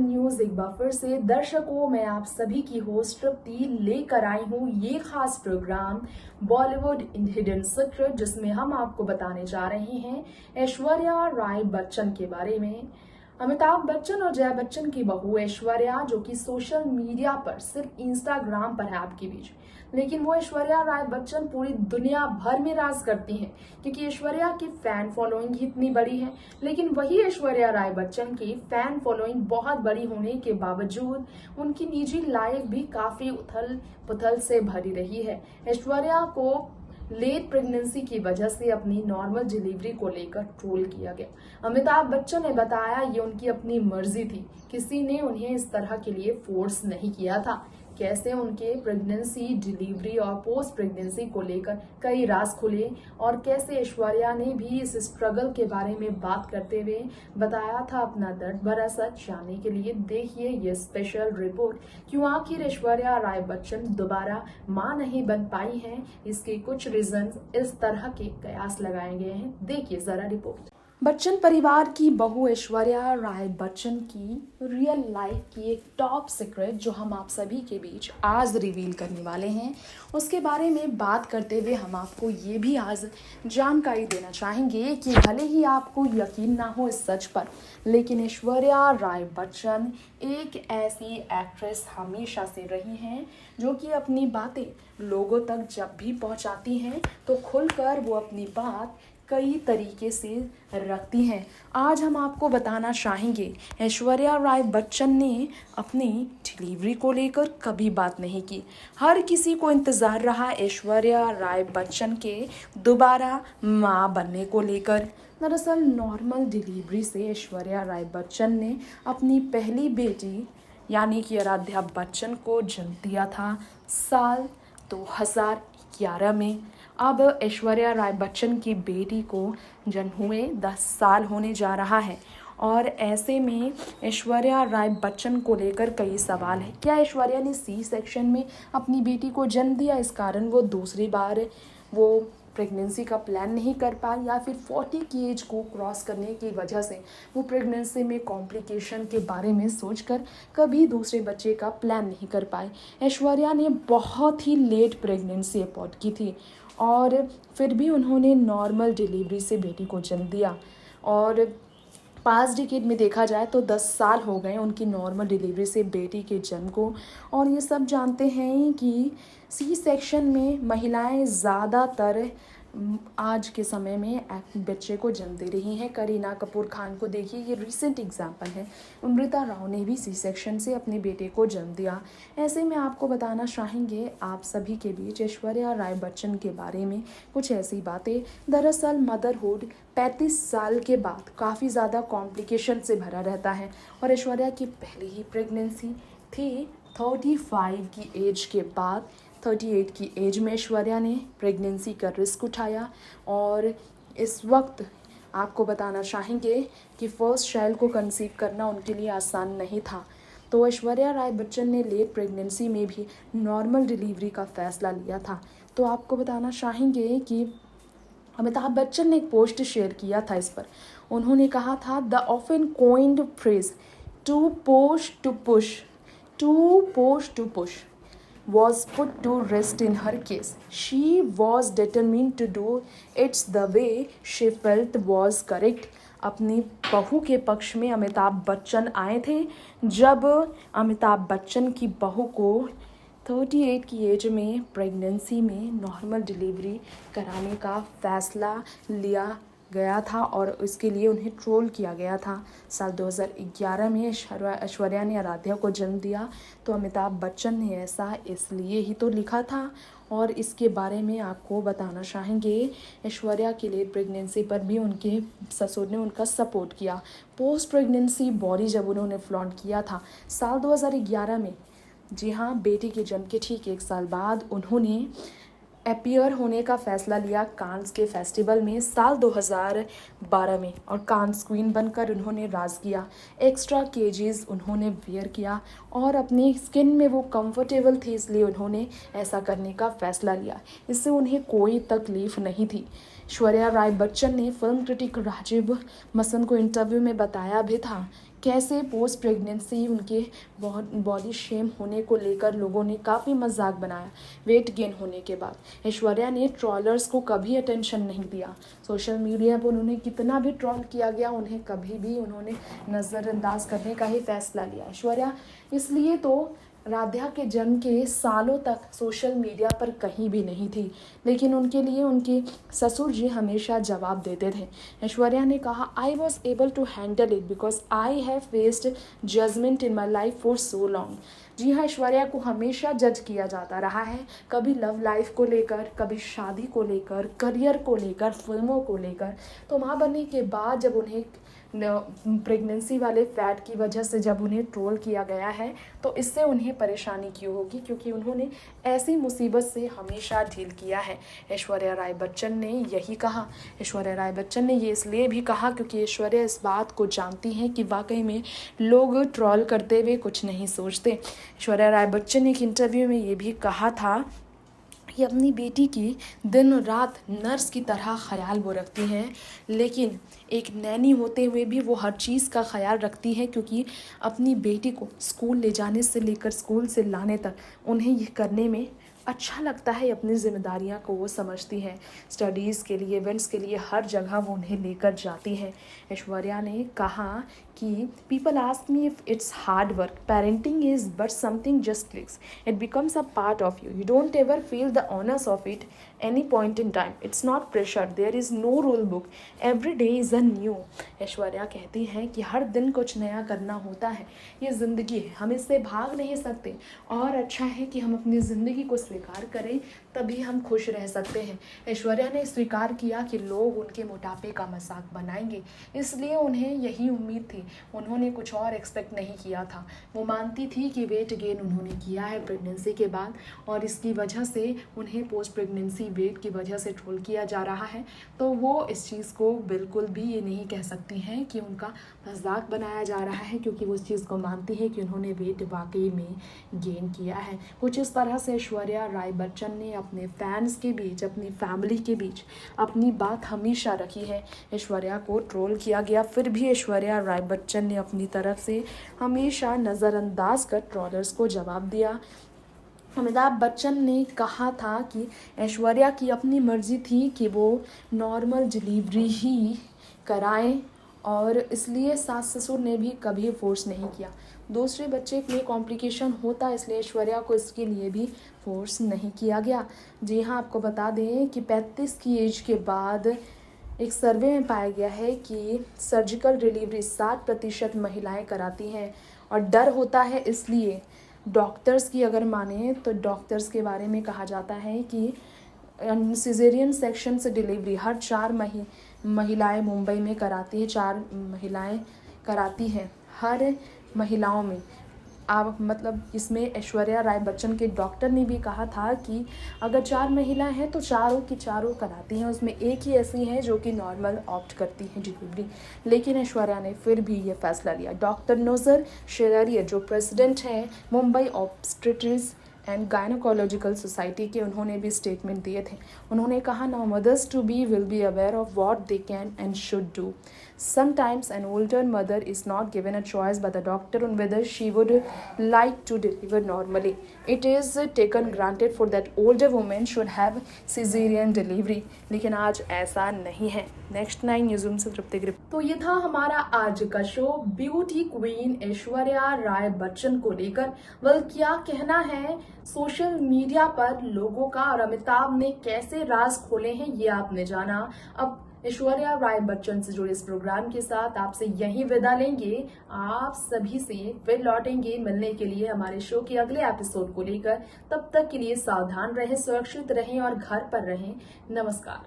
News एक बार फिर से दर्शकों, मैं आप सभी की होस्ट तृप्ति लेकर आई हूँ ये खास प्रोग्राम बॉलीवुड हिडन सीक्रेट, जिसमें हम आपको बताने जा रहे हैं ऐश्वर्या राय बच्चन के बारे में। अमिताभ बच्चन और जया बच्चन की बहू ऐश्वर्या, जो कि सोशल मीडिया पर सिर्फ इंस्टाग्राम पर है आपके बीच, लेकिन वो ऐश्वर्या राय बच्चन पूरी दुनिया भर में राज करती हैं, क्योंकि ऐश्वर्या की फैन फॉलोइंग ही इतनी बड़ी है। लेकिन वही ऐश्वर्या राय बच्चन की फैन फॉलोइंग बहुत बड़ी होने के बावजूद उनकी निजी लाइफ भी काफी उथल पुथल से भरी रही है। ऐश्वर्या को लेट प्रेगनेंसी की वजह से अपनी नॉर्मल डिलीवरी को लेकर ट्रोल किया गया। अमिताभ बच्चन ने बताया ये उनकी अपनी मर्जी थी, किसी ने उन्हें इस तरह के लिए फोर्स नहीं किया था। कैसे उनके प्रेगनेंसी, डिलीवरी और पोस्ट प्रेगनेंसी को लेकर कई राज खुले और कैसे ऐश्वर्या ने भी इस स्ट्रगल के बारे में बात करते हुए बताया था अपना दर्द भरा सच। जानने के लिए देखिए ये स्पेशल रिपोर्ट, क्यों आखिर ऐश्वर्या राय बच्चन दोबारा मां नहीं बन पाई हैं। इसके कुछ रीजन इस तरह के कयास लगाए गए हैं, देखिए जरा रिपोर्ट। बच्चन परिवार की बहू ऐश्वर्या राय बच्चन की रियल लाइफ की एक टॉप सीक्रेट जो हम आप सभी के बीच आज रिवील करने वाले हैं, उसके बारे में बात करते हुए हम आपको ये भी आज जानकारी देना चाहेंगे कि भले ही आपको यकीन ना हो इस सच पर, लेकिन ऐश्वर्या राय बच्चन एक ऐसी एक्ट्रेस हमेशा से रही हैं जो कि अपनी बातें लोगों तक जब भी पहुंचाती हैं तो खुलकर वो अपनी बात कई तरीके से रखती हैं। आज हम आपको बताना चाहेंगे ऐश्वर्या राय बच्चन ने अपनी डिलीवरी को लेकर कभी बात नहीं की। हर किसी को इंतज़ार रहा ऐश्वर्या राय बच्चन के दोबारा मां बनने को लेकर। दरअसल नॉर्मल डिलीवरी से ऐश्वर्या राय बच्चन ने अपनी पहली बेटी यानी कि आराध्या बच्चन को जन्म दिया था साल 2011 में। अब ऐश्वर्या राय बच्चन की बेटी को जन्म हुए 10 साल होने जा रहा है और ऐसे में ऐश्वर्या राय बच्चन को लेकर कई सवाल है। क्या ऐश्वर्या ने सी सेक्शन में अपनी बेटी को जन्म दिया, इस कारण वो दूसरी बार वो प्रेगनेंसी का प्लान नहीं कर पाई, या फिर 40 की एज को क्रॉस करने की वजह से वो प्रेगनेंसी में कॉम्प्लिकेशन के बारे में सोचकर कभी दूसरे बच्चे का प्लान नहीं कर पाए। ऐश्वर्या ने बहुत ही लेट प्रेगनेंसी अबॉर्ट की थी और फिर भी उन्होंने नॉर्मल डिलीवरी से बेटी को जन्म दिया और पास्ट डिकेड में देखा जाए तो 10 साल हो गए उनकी नॉर्मल डिलीवरी से बेटी के जन्म को। और ये सब जानते हैं कि सी सेक्शन में महिलाएं ज़्यादातर आज के समय में बच्चे को जन्म दे रही हैं। करीना कपूर खान को देखिए, ये रिसेंट एग्जाम्पल है। अमृता राव ने भी सी सेक्शन से अपने बेटे को जन्म दिया। ऐसे में आपको बताना चाहेंगे आप सभी के बीच ऐश्वर्या राय बच्चन के बारे में कुछ ऐसी बातें। दरअसल मदरहुड 35 साल के बाद काफ़ी ज़्यादा कॉम्प्लिकेशन से भरा रहता है और ऐश्वर्या की पहली ही प्रेगनेंसी थी 35 की एज के बाद। 38 की एज में ऐश्वर्या ने प्रेगनेंसी का रिस्क उठाया और इस वक्त आपको बताना चाहेंगे कि फर्स्ट चाइल्ड को कंसीव करना उनके लिए आसान नहीं था। तो ऐश्वर्या राय बच्चन ने लेट प्रेगनेंसी में भी नॉर्मल डिलीवरी का फैसला लिया था। तो आपको बताना चाहेंगे कि अमिताभ बच्चन ने एक पोस्ट शेयर किया था इस पर। उन्होंने कहा था the often coined phrase to post to push, to post to push was put to rest in her case. She was determined to do it the way she felt was correct. अपनी बहू के पक्ष में अमिताभ बच्चन आए थे जब अमिताभ बच्चन की बहू को 38 की एज में प्रेगनेंसी में नॉर्मल डिलीवरी कराने का फैसला लिया गया था और इसके लिए उन्हें ट्रोल किया गया था। साल 2011 में ऐश्वर्या ने आराध्या को जन्म दिया तो अमिताभ बच्चन ने ऐसा इसलिए ही तो लिखा था। और इसके बारे में आपको बताना चाहेंगे ऐश्वर्या के लिए प्रेगनेंसी पर भी उनके ससुर ने उनका सपोर्ट किया। पोस्ट प्रेगनेंसी बॉडी जब उन्होंने फ्लॉन्ट किया था साल 2011 में, जी हाँ, बेटी के जन्म के ठीक 1 साल बाद उन्होंने अपीयर होने का फ़ैसला लिया कांस के फेस्टिवल में साल 2012 में और कांस क्वीन बनकर उन्होंने राज किया। एक्स्ट्रा केजीज उन्होंने वेयर किया और अपनी स्किन में वो कंफर्टेबल थी, इसलिए उन्होंने ऐसा करने का फ़ैसला लिया। इससे उन्हें कोई तकलीफ़ नहीं थी। ऐश्वर्या राय बच्चन ने फिल्म क्रिटिक राजीव मसन को इंटरव्यू में बताया भी था कैसे पोस्ट प्रेगनेंसी उनके बहुत बॉडी शेम होने को लेकर लोगों ने काफ़ी मजाक बनाया वेट गेन होने के बाद। ऐश्वर्या ने ट्रॉलर्स को कभी अटेंशन नहीं दिया। सोशल मीडिया पर उन्हें कितना भी ट्रॉल किया गया, उन्हें कभी भी उन्होंने नज़रअंदाज करने का ही फैसला लिया। ऐश्वर्या इसलिए तो राध्या के जन्म के सालों तक सोशल मीडिया पर कहीं भी नहीं थी, लेकिन उनके लिए उनके ससुर जी हमेशा जवाब देते थे। ऐश्वर्या ने कहा, I was able to handle it because I have faced judgement in my life for so long. जी हाँ, ऐश्वर्या को हमेशा जज किया जाता रहा है, कभी लव लाइफ को लेकर, कभी शादी को लेकर, करियर को लेकर, फिल्मों को लेकर। तो माँ बनने के बाद जब उन्हें प्रेगनेंसी वाले फैट की वजह से जब उन्हें ट्रोल किया गया है, तो इससे उन्हें परेशानी क्यों होगी, क्योंकि उन्होंने ऐसी मुसीबत से हमेशा डील किया है। ऐश्वर्या राय बच्चन ने यही कहा। ऐश्वर्या राय बच्चन ने ये इसलिए भी कहा क्योंकि ऐश्वर्या इस बात को जानती हैं कि वाकई में लोग ट्रोल करते हुए कुछ नहीं सोचते। ऐश्वर्या राय बच्चन ने एक इंटरव्यू में ये भी कहा था कि अपनी बेटी की दिन रात नर्स की तरह ख्याल वो रखती हैं, लेकिन एक नैनी होते हुए भी वो हर चीज़ का ख्याल रखती है, क्योंकि अपनी बेटी को स्कूल ले जाने से लेकर स्कूल से लाने तक उन्हें ये करने में अच्छा लगता है। अपनी जिम्मेदारियां को वो समझती हैं। स्टडीज़ के लिए, इवेंट्स के लिए हर जगह वो उन्हें लेकर जाती है। ऐश्वर्या ने कहा कि people ask me if it's hard work, parenting is but something just clicks, it becomes a part of you don't ever feel the onus of it any point in time, it's not pressure, there is no rule book, every day is a new. Aishwarya कहती हैं कि हर दिन कुछ नया करना होता है, ये ज़िंदगी है, हम इससे भाग नहीं सकते, और अच्छा है कि हम अपनी ज़िंदगी को स्वीकार करें, तभी हम खुश रह सकते हैं। ऐश्वर्या ने स्वीकार किया कि लोग उनके मोटापे का मजाक बनाएंगे, इसलिए उन्हें यही उम्मीद थी, उन्होंने कुछ और एक्सपेक्ट नहीं किया था। वो मानती थी कि वेट गेन उन्होंने किया है प्रेगनेंसी के बाद, और इसकी वजह से उन्हें पोस्ट प्रेगनेंसी वेट की वजह से ट्रोल किया जा रहा है, तो वो इस चीज़ को बिल्कुल भी ये नहीं कह सकती हैं कि उनका मजाक बनाया जा रहा है, क्योंकि वो इस चीज़ को मानती है कि उन्होंने वेट वाकई में गेन किया है। कुछ इस तरह से ऐश्वर्या राय बच्चन ने अपने फैंस के बीच, अपनी फैमिली के बीच अपनी बात हमेशा रखी है। ऐश्वर्या को ट्रोल किया गया, फिर भी ऐश्वर्या राय बच्चन ने अपनी तरफ से हमेशा नज़रअंदाज कर ट्रोलर्स को जवाब दिया। अमिताभ बच्चन ने कहा था कि ऐश्वर्या की अपनी मर्जी थी कि वो नॉर्मल डिलीवरी ही कराएं, और इसलिए सास ससुर ने भी कभी फोर्स नहीं किया। दूसरे बच्चे के लिए कॉम्प्लिकेशन होता, इसलिए ऐश्वर्या को इसके लिए भी फोर्स नहीं किया गया। जी हाँ, आपको बता दें कि 35 की एज के बाद एक सर्वे में पाया गया है कि सर्जिकल डिलीवरी 60% महिलाएं कराती हैं, और डर होता है। इसलिए डॉक्टर्स की अगर माने तो डॉक्टर्स के बारे में कहा जाता है कि सिजेरियन सेक्शन से डिलीवरी हर 4 महिलाएं मुंबई में कराती है, 4 महिलाएं कराती हैं हर महिलाओं में। आप मतलब इसमें ऐश्वर्या राय बच्चन के डॉक्टर ने भी कहा था कि अगर 4 महिलाएं हैं तो चारों की चारों कराती हैं, उसमें एक ही ऐसी है जो कि नॉर्मल ऑप्ट करती हैं डिलीवरी, लेकिन ऐश्वर्या ने फिर भी ये फैसला लिया। डॉक्टर नोजर शेरारिया जो प्रेसिडेंट हैं Mumbai obstetrics and gynaecological society के, उन्होंने भी स्टेटमेंट दिए थे। उन्होंने कहा, now mothers to be will be aware of what they can and should do. Sometimes an older mother is not given a choice by the doctor on whether she would like to deliver normally. It is taken granted for that older woman should have cesarean delivery. लेकिन आज ऐसा नहीं है। Next 9 news से तृप्ति grip. तो ये था हमारा आज का show beauty queen Aishwarya Rai Bachchan को लेकर। वेल, क्या कहना है सोशल मीडिया पर लोगों का, और अमिताभ ने कैसे राज खोले हैं ये आपने जाना। अब ऐश्वर्या राय बच्चन से जुड़े इस प्रोग्राम के साथ आपसे यही विदा लेंगे। आप सभी से फिर लौटेंगे मिलने के लिए हमारे शो के अगले एपिसोड को लेकर। तब तक के लिए सावधान रहें, सुरक्षित रहें और घर पर रहें। नमस्कार।